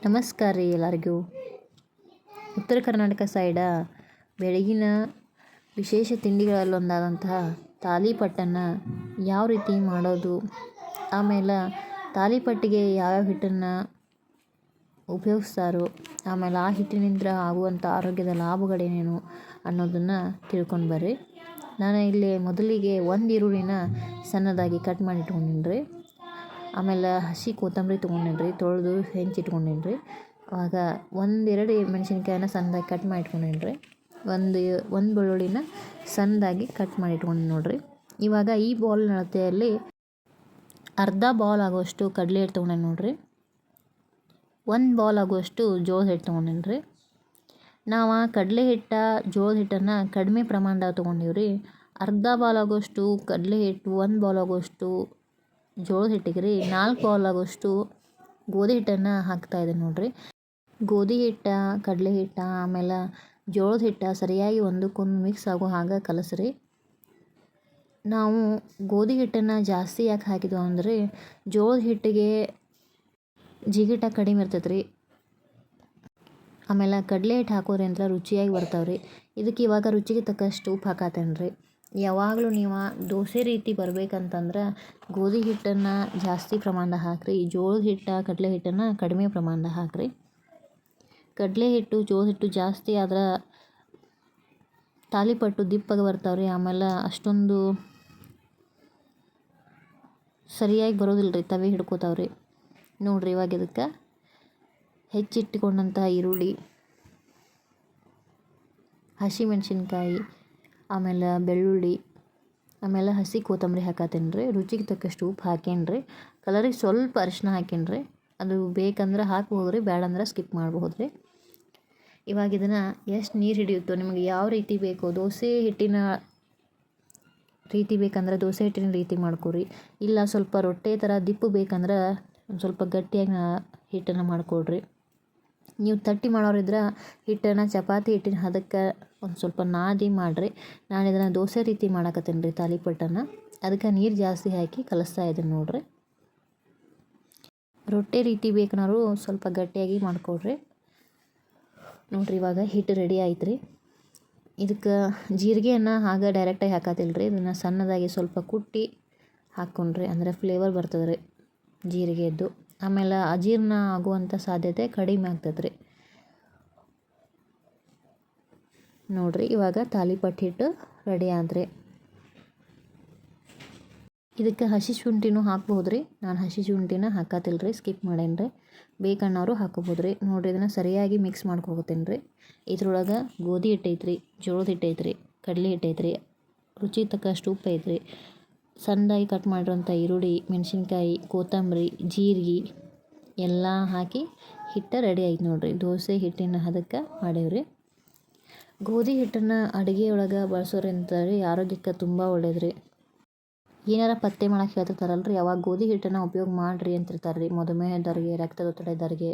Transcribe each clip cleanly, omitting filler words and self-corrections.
ನಮಸ್ಕಾರ ರೀ ಎಲ್ಲರಿಗೂ. ಉತ್ತರ ಕರ್ನಾಟಕ ಸೈಡ ಬೆಳಗಿನ ವಿಶೇಷ ತಿಂಡಿಗಳಲ್ಲೊಂದಾದಂತಹ ತಾಲಿಪಟ್ಟನ್ನು ಯಾವ ರೀತಿ ಮಾಡೋದು, ಆಮೇಲೆ ತಾಲಿಪಟ್ಟಿಗೆ ಯಾವ್ಯಾವ ಹಿಟ್ಟನ್ನು ಉಪಯೋಗಿಸ್ತಾರೋ, ಆಮೇಲೆ ಆ ಹಿಟ್ಟಿನಿಂದ ಆಗುವಂಥ ಆರೋಗ್ಯದ ಲಾಭಗಳೇನೇನು ಅನ್ನೋದನ್ನು ತಿಳ್ಕೊಂಡು ಬರ್ರಿ. ನಾನು ಇಲ್ಲಿ ಮೊದಲಿಗೆ ಒಂದು ಈರುಳ್ಳಿನ ಸಣ್ಣದಾಗಿ ಕಟ್ ಮಾಡಿ ಇಟ್ಕೊಂಡಿನಿ. ಆಮೇಲೆ ಹಸಿ ಕೊತ್ತಂಬರಿ ತೊಗೊಂಡಿನಿ, ತೊಳೆದು ಹೆಂಚಿಟ್ಕೊಂಡಿನಿ. ಆವಾಗ ಒಂದೆರಡು ಮೆಣಸಿನ್ಕಾಯಿನ ಸಣ್ಣದಾಗಿ ಕಟ್ ಮಾಡಿ ಇಟ್ಕೊಂಡಿನಿ. ಒಂದು ಬೆಳ್ಳುಳ್ಳಿನ ಸಣ್ಣದಾಗಿ ಕಟ್ ಮಾಡಿ ಇಟ್ಕೊಂಡಿನಿ ನೋಡ್ರಿ. ಇವಾಗ ಈ ಬೌಲ್ ಅಳತೆಯಲ್ಲಿ ಅರ್ಧ ಬೌಲ್ ಆಗುವಷ್ಟು ಕಡಲೆ ಹಿಟ್ಟು ತೊಗೊಂಡಿನಿ ನೋಡ್ರಿ. 1 ಬೌಲ್ ಆಗುವಷ್ಟು ಜೋಳದ ಹಿಟ್ಟು ತೊಗೊಂಡಿನಿ. ನಾವು ಕಡಲೆ ಹಿಟ್ಟು ಜೋಳದ ಹಿಟ್ಟನ್ನು ಕಡಿಮೆ ಪ್ರಮಾಣದಾಗ ತೊಗೊಂಡೀವ್ರಿ. ಅರ್ಧ ಬೌಲ್ ಆಗುವಷ್ಟು ಕಡಲೆ ಹಿಟ್ಟು, 1 ಬೌಲ್ ಆಗುವಷ್ಟು ಜೋಳದ ಹಿಟ್ಟಿಗೆ 4 ಬೌಲ್ ಆಗುವಷ್ಟು ಗೋಧಿ ಹಿಟ್ಟನ್ನು ಹಾಕ್ತಾಯಿದ್ದೀನಿ ನೋಡ್ರಿ. ಗೋಧಿ ಹಿಟ್ಟು, ಕಡಲೆ ಹಿಟ್ಟು, ಆಮೇಲೆ ಜೋಳದ ಹಿಟ್ಟು ಸರಿಯಾಗಿ ಒಂದಕ್ಕೊಂದು ಮಿಕ್ಸ್ ಆಗೋ ಹಾಗೆ ಕಲಸ್ರಿ. ನಾವು ಗೋಧಿ ಹಿಟ್ಟನ್ನು ಜಾಸ್ತಿ ಯಾಕೆ ಹಾಕಿದ್ವು ಅಂದರೆ ಜೋಳದ ಹಿಟ್ಟಿಗೆ ಜಿಗಿಟ ಕಡಿಮೆ ಇರ್ತೈತೆ ರೀ. ಆಮೇಲೆ ಕಡಲೆ ಹಿಟ್ಟು ಹಾಕೋದ್ರಿಂದ ರುಚಿಯಾಗಿ ಬರ್ತಾವ್ರಿ. ಇದಕ್ಕೆ ಇವಾಗ ರುಚಿಗೆ ತಕ್ಕಷ್ಟು ಉಪ್ಪು ಹಾಕತ್ತೇನೆ ರೀ. ಯಾವಾಗಲೂ ನೀವು ದೋಸೆ ರೀತಿ ಬರ್ಬೇಕಂತಂದ್ರೆ ಗೋಧಿ ಹಿಟ್ಟನ್ನು ಜಾಸ್ತಿ ಪ್ರಮಾಣದಾಗ ಹಾಕಿರಿ, ಜೋಳದ ಹಿಟ್ಟು, ಕಡಲೆ ಹಿಟ್ಟನ್ನು ಕಡಿಮೆ ಪ್ರಮಾಣದಾಗ ಹಾಕಿರಿ. ಕಡಲೆ ಹಿಟ್ಟು, ಜೋಳದ ಹಿಟ್ಟು ಜಾಸ್ತಿ ಆದ್ರೆ ತಾಲಿಪಟ್ಟು ದಿಪ್ಪಗೆ ಬರ್ತಾವ್ರಿ. ಆಮೇಲೆ ಅಷ್ಟೊಂದು ಸರಿಯಾಗಿ ಬರೋದಿಲ್ಲ ರೀ, ತವೆ ಹಿಡ್ಕೋತಾವ್ರಿ ನೋಡ್ರಿ. ಇವಾಗ ಇದಕ್ಕೆ ಹೆಚ್ಚಿಟ್ಕೊಂಡಂಥ ಈರುಳ್ಳಿ, ಹಸಿಮೆಣ್ಸಿನ್ಕಾಯಿ, ಆಮೇಲೆ ಬೆಳ್ಳುಳ್ಳಿ, ಆಮೇಲೆ ಹಸಿ ಕೊತ್ತಂಬರಿ ಹಾಕತ್ತೇನೆ ರೀ. ರುಚಿಗೆ ತಕ್ಕಷ್ಟು ಉಪ್ಪು ಹಾಕೇನಿ ರೀ. ಕಲರಿಗೆ ಸ್ವಲ್ಪ ಅರಿಶಿನ ಹಾಕೇನಿ ರೀ. ಅದು ಬೇಕಂದ್ರೆ ಹಾಕ್ಬೋದು ರೀ, ಬೇಡಂದ್ರೆ ಸ್ಕಿಪ್ ಮಾಡ್ಬೋದು ರೀ. ಇವಾಗ ಇದನ್ನು ಎಷ್ಟು ನೀರು ಹಿಡಿಯುತ್ತೋ, ನಿಮಗೆ ಯಾವ ರೀತಿ ಬೇಕೋ, ದೋಸೆ ಹಿಟ್ಟಿನ ರೀತಿ ಬೇಕಂದ್ರೆ ದೋಸೆ ಹಿಟ್ಟಿನ ರೀತಿ ಮಾಡ್ಕೊರಿ. ಇಲ್ಲ ಸ್ವಲ್ಪ ರೊಟ್ಟೆ ಥರ ದಿಪ್ಪು ಬೇಕಂದ್ರೆ ಒಂದು ಸ್ವಲ್ಪ ಗಟ್ಟಿಯಾಗಿ ಹಿಟ್ಟನ್ನು ಮಾಡ್ಕೊಳ್ರಿ. ನೀವು ತಟ್ಟಿ ಮಾಡೋರಿದ್ರೆ ಹಿಟ್ಟನ್ನು ಚಪಾತಿ ಹಿಟ್ಟಿನ ಹದಕ್ಕೆ ಒಂದು ಸ್ವಲ್ಪ ನಾದಿ ಮಾಡಿರಿ. ನಾನು ಇದನ್ನು ದೋಸೆ ರೀತಿ ಮಾಡಕತ್ತೀನಿ ರೀ ತಾಲಿಪಟ್ಟನ್ನು. ಅದಕ್ಕೆ ನೀರು ಜಾಸ್ತಿ ಹಾಕಿ ಕಲಿಸ್ತಾ ಇದ್ದೀನಿ ನೋಡ್ರಿ. ರೊಟ್ಟೆ ರೀತಿ ಬೇಕನಾರು ಸ್ವಲ್ಪ ಗಟ್ಟಿಯಾಗಿ ಮಾಡ್ಕೊಳ್ರಿ ನೋಡ್ರಿ. ಇವಾಗ ಹಿಟ್ಟು ರೆಡಿ ಆಯ್ತು ರೀ. ಇದಕ್ಕೆ ಜೀರಿಗೆಯನ್ನು ಹಾಗೆ ಡೈರೆಕ್ಟಾಗಿ ಹಾಕತ್ತಿಲ್ಲ ರೀ. ಇದನ್ನು ಸಣ್ಣದಾಗಿ ಸ್ವಲ್ಪ ಕುಟ್ಟಿ ಹಾಕ್ಕೊಂಡ್ರಿ ಅಂದರೆ ಫ್ಲೇವರ್ ಬರ್ತದೆ ರೀ ಜೀರಿಗೆದ್ದು. ಆಮೇಲೆ ಅಜೀರ್ಣ ಆಗುವಂಥ ಸಾಧ್ಯತೆ ಕಡಿಮೆ ಆಗ್ತದೆ ರೀ ನೋಡ್ರಿ. ಇವಾಗ ತಾಲಿಪಟ್ಟು ಹಿಟ್ಟು ರೆಡಿ ಆದ್ರಿ. ಇದಕ್ಕೆ ಹಸಿ ಶುಂಠಿನೂ ಹಾಕ್ಬೋದು ರೀ. ನಾನು ಹಸಿ ಶುಂಠಿನ ಹಾಕತ್ತಿಲ್ಲ ರೀ, ಸ್ಕಿಪ್ ಮಾಡೇನಿ ರೀ. ಬೇಕನ್ನೋರು ಹಾಕೋಬೋದು ರೀ ನೋಡ್ರಿ. ಇದನ್ನು ಸರಿಯಾಗಿ ಮಿಕ್ಸ್ ಮಾಡ್ಕೊತೀನಿ ರೀ. ಇದ್ರೊಳಗೆ ಗೋಧಿ ಹಿಟ್ಟು ಐತ್ರಿ, ಜೋಳದ ಹಿಟ್ಟು ಐತ್ರಿ, ಕಡಲೆ ಹಿಟ್ಟು ಐತ್ರಿ, ರುಚಿ ತಕ್ಕಷ್ಟು ಉಪ್ಪು ಐತ್ರಿ, ಸಣ್ಣದಾಗಿ ಕಟ್ ಮಾಡಿರೋಂಥ ಈರುಳ್ಳಿ, ಮೆಣಸಿನ್ಕಾಯಿ, ಕೊತ್ತಂಬರಿ, ಜೀರಿಗೆ ಎಲ್ಲ ಹಾಕಿ ಹಿಟ್ಟು ರೆಡಿ ಆಯ್ತು ನೋಡ್ರಿ. ದೋಸೆ ಹಿಟ್ಟಿನ ಹದಕ್ಕೆ ಮಾಡೇವ್ರಿ. ಗೋಧಿ ಹಿಟ್ಟನ್ನು ಅಡುಗೆ ಒಳಗೆ ಬಳಸೋದ್ರಿಂದ ರೀ ಆರೋಗ್ಯಕ್ಕೆ ತುಂಬ ಒಳ್ಳೇದು. ಏನಾರ ಪತ್ತೆ ಮಾಡೋಕೆ ಹೇಳ್ತಿರ್ತಾರಲ್ರಿ, ಯಾವಾಗ ಗೋಧಿ ಹಿಟ್ಟನ್ನು ಉಪಯೋಗ ಮಾಡಿರಿ ಅಂತಿರ್ತಾರೆ ರೀ. ಮಧುಮೇಹ ಇದ್ದವ್ರಿಗೆ, ರಕ್ತದೊತ್ತಡ ಇದ್ದವ್ರಿಗೆ,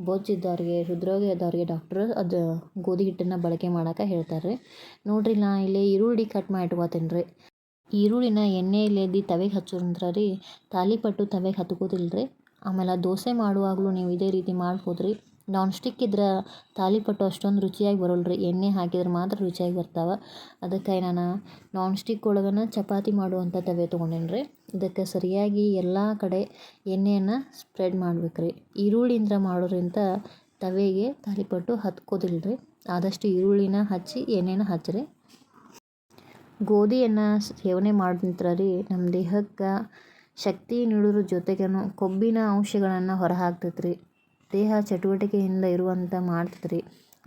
ಬೊಜ್ಜಿದ್ದವ್ರಿಗೆ, ಹೃದ್ರೋಗ ಇದ್ದವ್ರಿಗೆ ಡಾಕ್ಟ್ರು ಅದು ಗೋಧಿ ಹಿಟ್ಟನ್ನು ಬಳಕೆ ಮಾಡೋಕೆ ಹೇಳ್ತಾರೆ ರೀ ನೋಡ್ರಿ. ನಾ ಇಲ್ಲಿ ಈರುಳ್ಳಿ ಕಟ್ ಮಾಡಿ ಇಟ್ಕೋತೀನಿ ರೀ. ಈರುಳ್ಳಿನ ಎಣ್ಣೆಯಲ್ಲಿ ತವೆಗೆ ಹಚ್ಚೋದ್ರಿಂದ ರೀ ತಾಲಿಪಟ್ಟು ತವೆಗೆ ಹತ್ಕೋದಿಲ್ಲ ರೀ. ಆಮೇಲೆ ದೋಸೆ ಮಾಡುವಾಗಲೂ ನೀವು ಇದೇ ರೀತಿ ಮಾಡ್ಬೋದು ರೀ. ನಾನ್ ಸ್ಟಿಕ್ ಇದ್ರೆ ತಾಲಿಪಟ್ಟು ಅಷ್ಟೊಂದು ರುಚಿಯಾಗಿ ಬರೋಲ್ಲ ರೀ. ಎಣ್ಣೆ ಹಾಕಿದ್ರೆ ಮಾತ್ರ ರುಚಿಯಾಗಿ ಬರ್ತಾವೆ. ಅದಕ್ಕೆ ನಾನು ನಾನ್ ಸ್ಟಿಕ್ ಒಳಗನ ಚಪಾತಿ ಮಾಡುವಂಥ ತವೆ ತೊಗೊಂಡೇನಿ ರೀ. ಇದಕ್ಕೆ ಸರಿಯಾಗಿ ಎಲ್ಲ ಕಡೆ ಎಣ್ಣೆಯನ್ನು ಸ್ಪ್ರೆಡ್ ಮಾಡ್ಬೇಕು ರೀ. ಈರುಳ್ಳಿಯಿಂದ ಮಾಡೋದ್ರಿಂದ ತವೆಗೆ ತಾಲಿಪಟ್ಟು ಹತ್ಕೋದಿಲ್ಲ ರೀ. ಆದಷ್ಟು ಈರುಳ್ಳಿನ ಹಚ್ಚಿ ಎಣ್ಣೆನ ಹಚ್ಚಿರಿ. ಗೋಧಿಯನ್ನು ಸೇವನೆ ಮಾಡಿದ್ರ ರೀ ನಮ್ಮ ದೇಹಕ್ಕೆ ಶಕ್ತಿ ನೀಡೋದ್ರ ಜೊತೆಗೇನು ಕೊಬ್ಬಿನ ಅಂಶಗಳನ್ನು ಹೊರಹಾಕ್ತೈತೆ ರೀ. ದೇಹ ಚಟುವಟಿಕೆಯಿಂದ ಇರುವಂಥ ಮಾಡ್ತೈತೆ ರೀ.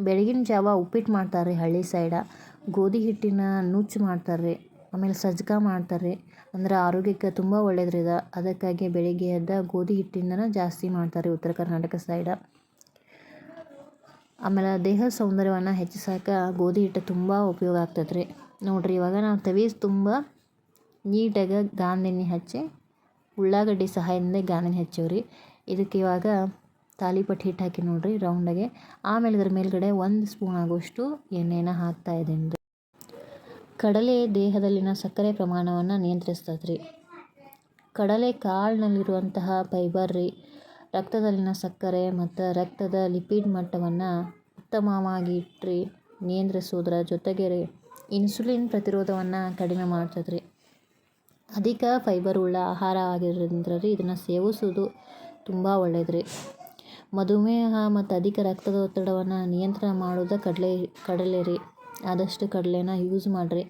ಬೆಳಗಿನ ಜಾವ ಉಪ್ಪಿಟ್ಟು ಮಾಡ್ತಾರೆ ರೀ ಹಳ್ಳಿ ಸೈಡ. ಗೋಧಿ ಹಿಟ್ಟಿನ ನುಚ್ಚು ಮಾಡ್ತಾರೆ ರೀ. ಆಮೇಲೆ ಸಜ್ಜಕ ಮಾಡ್ತಾರೆ ರೀ. ಅಂದ್ರೆ ಆರೋಗ್ಯಕ್ಕೆ ತುಂಬ ಒಳ್ಳೇದು ರೀ ಇದು. ಅದಕ್ಕಾಗಿ ಬೆಳಿಗ್ಗೆ ಎದ್ದು ಗೋಧಿ ಹಿಟ್ಟಿಂದನೇ ಜಾಸ್ತಿ ಮಾಡ್ತಾರೆ ರೀ ಉತ್ತರ ಕರ್ನಾಟಕ ಸೈಡ. ಆಮೇಲೆ ದೇಹದ ಸೌಂದರ್ಯವನ್ನು ಹೆಚ್ಚಿಸೋಕೆ ಗೋಧಿ ಹಿಟ್ಟು ತುಂಬ ಉಪಯೋಗ ಆಗ್ತೈತೆ ರೀ ನೋಡ್ರಿ. ಇವಾಗ ನಾವು ತವಿ ತುಂಬ ನೀಟಾಗಿ ಗಾಂಧಿ ಹಚ್ಚಿ ಉಳ್ಳಾಗಡ್ಡಿ ಸಹಾಯದಿಂದ ಗಾಂಧಿ ಹಚ್ಚೀವ್ರಿ. ಇದಕ್ಕೆ ಇವಾಗ ತಾಲಿಪಟ್ಟು ಹಿಟ್ಟು ಹಾಕಿ ನೋಡ್ರಿ ರೌಂಡಾಗೆ. ಆಮೇಲೆ ಇದ್ರ ಮೇಲ್ಗಡೆ 1 ಸ್ಪೂನ್ ಆಗುವಷ್ಟು ಎಣ್ಣೆನ ಹಾಕ್ತಾ ಇದ್ದೀನಿ ರೀ. ಕಡಲೆ ದೇಹದಲ್ಲಿನ ಸಕ್ಕರೆ ಪ್ರಮಾಣವನ್ನು ನಿಯಂತ್ರಿಸ್ತದೆ ರೀ. ಕಡಲೆ ಕಾಳಿನಲ್ಲಿರುವಂತಹ ಫೈಬರ್ ರೀ ರಕ್ತದಲ್ಲಿನ ಸಕ್ಕರೆ ಮತ್ತು ರಕ್ತದ ಲಿಪಿಡ್ ಮಟ್ಟವನ್ನು ಉತ್ತಮವಾಗಿ ನಿಯಂತ್ರಿಸೋದ್ರ ಜೊತೆಗೆ ಇನ್ಸುಲಿನ್ ಪ್ರತಿರೋಧವನ್ನು ಕಡಿಮೆ ಮಾಡ್ತದೆ ರೀ. ಅಧಿಕ ಫೈಬರ್ ಉಳ್ಳ ಆಹಾರ ಆಗಿರೋದ್ರಿಂದ ರೀ ಇದನ್ನು ಸೇವಿಸೋದು ತುಂಬ ಒಳ್ಳೆಯದು ರೀ. ಮಧುಮೇಹ ಮತ್ತು ಅಧಿಕ ರಕ್ತದ ಒತ್ತಡವನ್ನು ನಿಯಂತ್ರಣ ಮಾಡೋದು ಕಡಲೆ ರೀ. ಆದಷ್ಟು ಕಡಲೆನ ಯೂಸ್ ಮಾಡಿರಿ.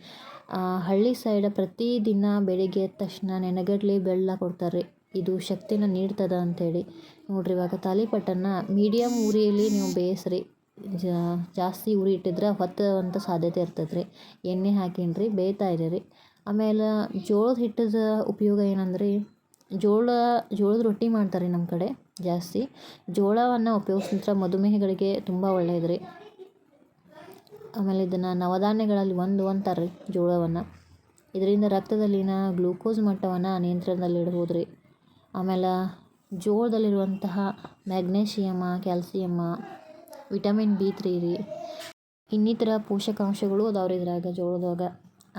ಹಳ್ಳಿ ಸೈಡ್ ಪ್ರತಿದಿನ ಬೆಳಿಗ್ಗೆ ಎದ್ದ ತಕ್ಷಣ ನೆನಗಡಲೆ ಬೆಲ್ಲ ಕೊಡ್ತಾರೆ ರೀ. ಇದು ಶಕ್ತಿನ ನೀಡ್ತದೆ ಅಂಥೇಳಿ. ನೋಡಿರಿ, ಇವಾಗ ತಾಲಿಪಟ್ಟನ್ನು ಮೀಡಿಯಮ್ ಉರಿಯಲ್ಲಿ ನೀವು ಬೇಯಿಸ್ರಿ. ಜಾಸ್ತಿ ಉರಿ ಇಟ್ಟಿದ್ರೆ ಹೊತ್ತುವಂಥ ಸಾಧ್ಯತೆ ಇರ್ತದೆ ರೀ. ಎಣ್ಣೆ ಹಾಕಿನ್ರಿ ಬೇಯ್ತಾ ಇದ್ದೀರಿ. ಆಮೇಲೆ ಜೋಳದ ಹಿಟ್ಟದ ಉಪಯೋಗ ಏನಂದ್ರೆ ಜೋಳದ ರೊಟ್ಟಿ ಮಾಡ್ತಾರೆ ನಮ್ಮ ಕಡೆ ಜಾಸ್ತಿ. ಜೋಳವನ್ನು ಉಪಯೋಗಿಸಿದ್ರೆ ಮಧುಮೇಹಗಳಿಗೆ ತುಂಬ ಒಳ್ಳೆಯದು ರೀ. ಆಮೇಲೆ ಇದನ್ನು ನವಧಾನ್ಯಗಳಲ್ಲಿ ಒಂದು ಅಂತಾರೆ ರೀ ಜೋಳವನ್ನು. ಇದರಿಂದ ರಕ್ತದಲ್ಲಿನ ಗ್ಲೂಕೋಸ್ ಮಟ್ಟವನ್ನು ನಿಯಂತ್ರಣದಲ್ಲಿಡ್ಬೋದು ರೀ. ಆಮೇಲೆ ಜೋಳದಲ್ಲಿರುವಂತಹ ಮ್ಯಾಗ್ನೇಷಿಯಮ, ಕ್ಯಾಲ್ಸಿಯಮ್ಮ, ವಿಟಮಿನ್ B3 ರೀ, ಇನ್ನಿತರ ಪೋಷಕಾಂಶಗಳು ಅದಾವ್ರಿ ಇದ್ರಾಗ ಜೋಳದಾಗ.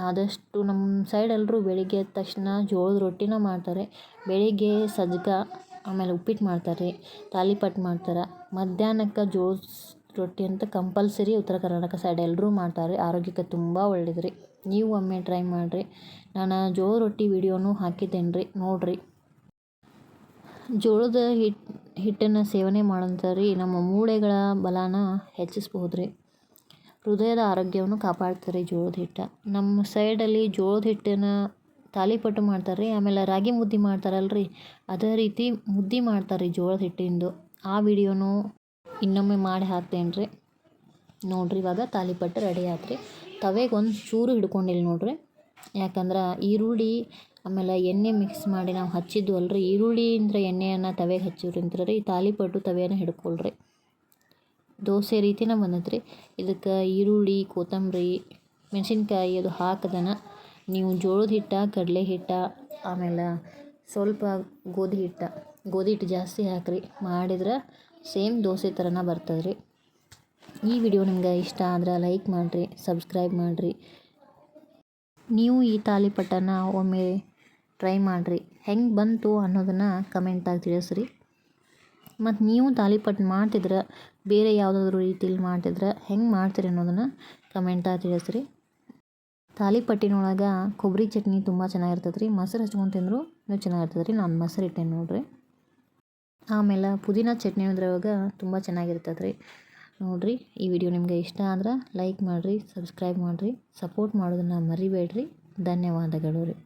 ಆದಷ್ಟು ನಮ್ಮ ಸೈಡ್ ಎಲ್ಲರೂ ಬೆಳಿಗ್ಗೆ ಎದ್ದ ತಕ್ಷಣ ಜೋಳದ ರೊಟ್ಟಿನ ಮಾಡ್ತಾರೆ. ಬೆಳಿಗ್ಗೆ ಸಜ್ಜಕ, ಆಮೇಲೆ ಉಪ್ಪಿಟ್ಟು ಮಾಡ್ತಾರೆ, ತಾಲಿಪಟ್ಟು ಮಾಡ್ತಾರೆ. ಮಧ್ಯಾಹ್ನಕ್ಕೆ ಜೋಳದ ರೊಟ್ಟಿ ಅಂತ ಕಂಪಲ್ಸರಿ ಉತ್ತರ ಕರ್ನಾಟಕ ಸೈಡ್ ಎಲ್ಲರೂ ಮಾಡ್ತಾರೆ. ಆರೋಗ್ಯಕ್ಕೆ ತುಂಬ ಒಳ್ಳೇದು ರೀ. ನೀವು ಒಮ್ಮೆ ಟ್ರೈ ಮಾಡಿರಿ. ನಾನು ಜೋಳದ ರೊಟ್ಟಿ ವಿಡಿಯೋನೂ ಹಾಕಿದ್ದೇನೆ ರೀ, ನೋಡಿರಿ. ಜೋಳದ ಹಿಟ್ಟನ್ನು ಸೇವನೆ ಮಾಡೋಂಥವ್ರಿ ನಮ್ಮ ಮೂಳೆಗಳ ಬಲನ ಹೆಚ್ಚಿಸ್ಬೋದು ರೀ. ಹೃದಯದ ಆರೋಗ್ಯವನ್ನು ಕಾಪಾಡ್ತಾರೆ ಜೋಳದ ಹಿಟ್ಟು. ನಮ್ಮ ಸೈಡಲ್ಲಿ ಜೋಳದ ಹಿಟ್ಟನ್ನು ತಾಲಿಪಟ್ಟು ಮಾಡ್ತಾರೆ ರೀ. ಆಮೇಲೆ ರಾಗಿ ಮುದ್ದೆ ಮಾಡ್ತಾರಲ್ರಿ, ಅದೇ ರೀತಿ ಮುದ್ದೆ ಮಾಡ್ತಾರೆ ರೀ ಜೋಳದ ಹಿಟ್ಟಿಂದು. ಆ ವಿಡಿಯೋನು ಇನ್ನೊಮ್ಮೆ ಮಾಡಿ ಹಾಕ್ತೇನೆ ರೀ, ನೋಡಿರಿ. ಇವಾಗ ತಾಲಿಪಟ್ಟು ರೆಡಿ ಆಯ್ತು. ತವೆಗೆ ಒಂದು ಚೂರು ಹಿಡ್ಕೊಂಡಿಲ್ಲ ನೋಡಿರಿ. ಯಾಕಂದ್ರೆ ಈರುಳ್ಳಿ ಆಮೇಲೆ ಎಣ್ಣೆ ಮಿಕ್ಸ್ ಮಾಡಿ ನಾವು ಹಚ್ಚಿದ್ದು ಅಲ್ರಿ. ಈರುಳ್ಳಿಯಿಂದ ಎಣ್ಣೆಯನ್ನು ತವೆಗೆ ಹಚ್ಚಿದ್ರಿಂತ ರೀ ತಾಲಿಪಟ್ಟು ತವೆಯನ್ನು ಹಿಡ್ಕೊಳ್ರಿ. ದೋಸೆ ರೀತಿನ ಬಂದೈತೆ ರೀ. ಇದಕ್ಕೆ ಈರುಳ್ಳಿ, ಕೊತ್ತಂಬರಿ, ಮೆಣಸಿನ್ಕಾಯಿ ಅದು ಹಾಕದನ ನೀವು ಜೋಳದ ಹಿಟ್ಟು, ಕಡಲೆ ಹಿಟ್ಟು, ಆಮೇಲೆ ಸ್ವಲ್ಪ ಗೋಧಿ ಹಿಟ್ಟು ಜಾಸ್ತಿ ಹಾಕಿರಿ. ಮಾಡಿದ್ರೆ ಸೇಮ್ ದೋಸೆ ಥರನ ಬರ್ತದೆ ರೀ. ಈ ವಿಡಿಯೋ ನಿಮ್ಗೆ ಇಷ್ಟ ಆದ್ರೆ ಲೈಕ್ ಮಾಡಿರಿ, ಸಬ್ಸ್ಕ್ರೈಬ್ ಮಾಡಿರಿ. ನೀವು ಈ ತಾಲಿಪಟ್ಟನ್ನು ಒಮ್ಮೆ ಟ್ರೈ ಮಾಡಿರಿ. ಹೆಂಗೆ ಬಂತು ಅನ್ನೋದನ್ನು ಕಮೆಂಟಾಗಿ ತಿಳಿಸ್ರಿ. ಮತ್ತು ನೀವು ತಾಲಿಪಟ್ಟು ಮಾಡ್ತಿದ್ರೆ ಬೇರೆ ಯಾವುದಾದ್ರೂ ರೀತಿಲಿ ಮಾಡ್ತಿದ್ರೆ ಹೆಂಗೆ ಮಾಡ್ತೀರಿ ಅನ್ನೋದನ್ನು ಕಮೆಂಟಾಗಿ ತಿಳಿಸ್ರಿ. ತಾಲಿಪಟ್ಟಿನೊಳಗೆ ಕೊಬ್ಬರಿ ಚಟ್ನಿ ತುಂಬ ಚೆನ್ನಾಗಿರ್ತದೆ ರೀ. ಮೊಸರು ಹಚ್ಕೊಂಡು ತಿಂದರೂ ಚೆನ್ನಾಗಿರ್ತದೆ ರೀ. ನಾನು ಮೊಸರು ಇಟ್ಟೆ ನೋಡಿರಿ. ಆಮೇಲೆ ಪುದೀನ ಚಟ್ನಿ ಇದ್ರೊಳಗೆ ತುಂಬ ಚೆನ್ನಾಗಿರ್ತದೆ ರೀ. ನೋಡಿರಿ, ಈ ವಿಡಿಯೋ ನಿಮಗೆ ಇಷ್ಟ ಆದ್ರೆ ಲೈಕ್ ಮಾಡಿರಿ, ಸಬ್ಸ್ಕ್ರೈಬ್ ಮಾಡಿರಿ. ಸಪೋರ್ಟ್ ಮಾಡೋದನ್ನು ಮರಿಬೇಡ್ರಿ. ಧನ್ಯವಾದಗಳು ರೀ.